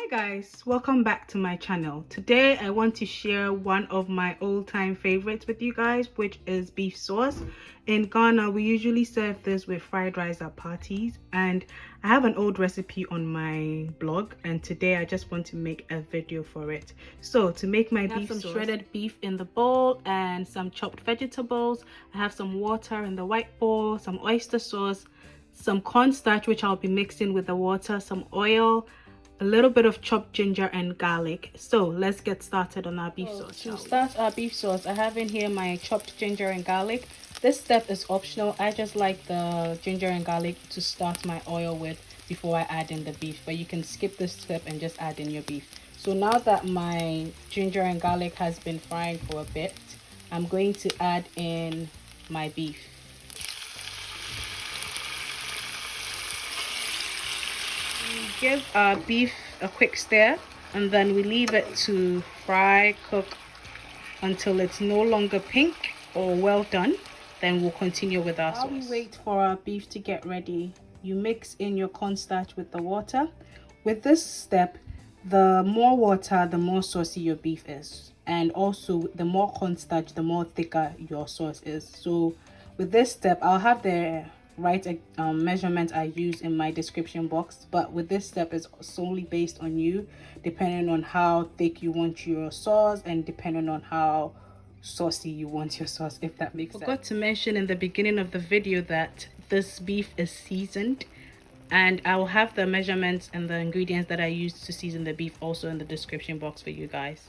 Hi guys, welcome back to my channel. Today I want to share one of my all-time favorites with you guys, which is beef sauce. In Ghana we usually serve this with fried rice at parties, and I have an old recipe on my blog, and today I just want to make a video for it. So to make my beef sauce, I have some shredded beef in the bowl and some chopped vegetables. I have some water in the white bowl, some oyster sauce, some cornstarch which I'll be mixing with the water, some oil, a little bit of chopped ginger and garlic. So let's get started on our beef sauce. To start our beef sauce, I have in here my chopped ginger and garlic. This step is optional. I just like the ginger and garlic to start my oil with before I add in the beef, but you can skip this step and just add in your beef. So now that my ginger and garlic has been frying for a bit, I'm going to add in my beef. We give our beef a quick stir, and then we leave it to fry, cook until it's no longer pink or well done. Then we'll continue with our sauce. While we wait for our beef to get ready, you mix in your cornstarch with the water. With this step, the more water, the more saucy your beef is, and also the more cornstarch, the more thicker your sauce is. So with this step, I'll have the right measurement I use in my description box, but with this step is solely based on you, depending on how thick you want your sauce and depending on how saucy you want your sauce, if that makes sense. I forgot to mention in the beginning of the video that this beef is seasoned, and I will have the measurements and the ingredients that I used to season the beef also in the description box for you guys.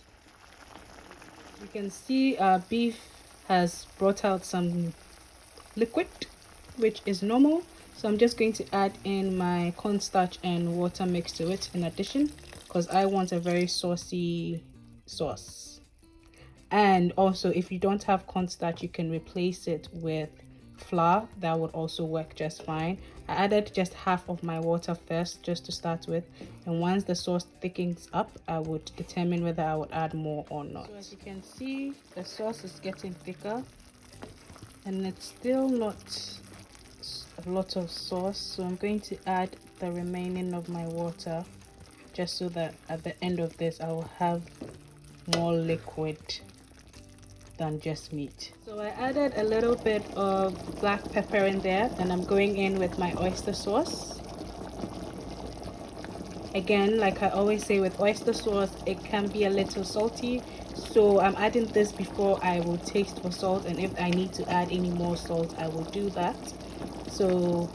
You can see our beef has brought out some liquid, which is normal. So I'm just going to add in my cornstarch and water mix to it in addition, because I want a very saucy sauce. And also, if you don't have cornstarch, you can replace it with flour. That would also work just fine. I added just half of my water first, just to start with, and once the sauce thickens up, I would determine whether I would add more or not. So as you can see, the sauce is getting thicker, and it's still not a lot of sauce, so I'm going to add the remaining of my water, just so that at the end of this I will have more liquid than just meat. So I added a little bit of black pepper in there, and I'm going in with my oyster sauce. Again, like I always say with oyster sauce, it can be a little salty, so I'm adding this before I will taste for salt, and if I need to add any more salt, I will do that. So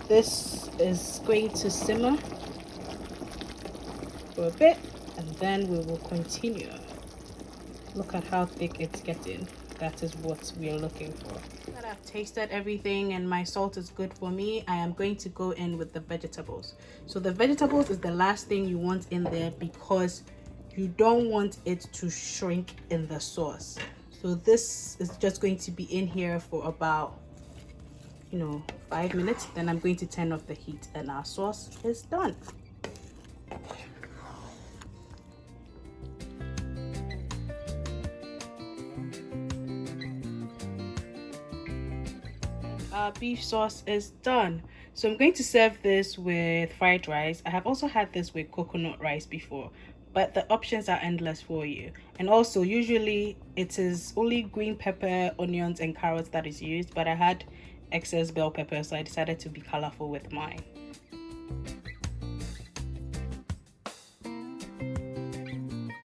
this is going to simmer for a bit, and then we will continue. Look at how thick it's getting. That is what we are looking for. Now that I've tasted everything and my salt is good for me, I am going to go in with the vegetables. So the vegetables is the last thing you want in there, because you don't want it to shrink in the sauce. So this is just going to be in here for about 5 minutes. Then I'm going to turn off the heat, and our sauce is done. Our beef sauce is done. So I'm going to serve this with fried rice. I have also had this with coconut rice before, but the options are endless for you. And also, usually it is only green pepper, onions and carrots that is used, but I had excess bell pepper, so I decided to be colorful with mine.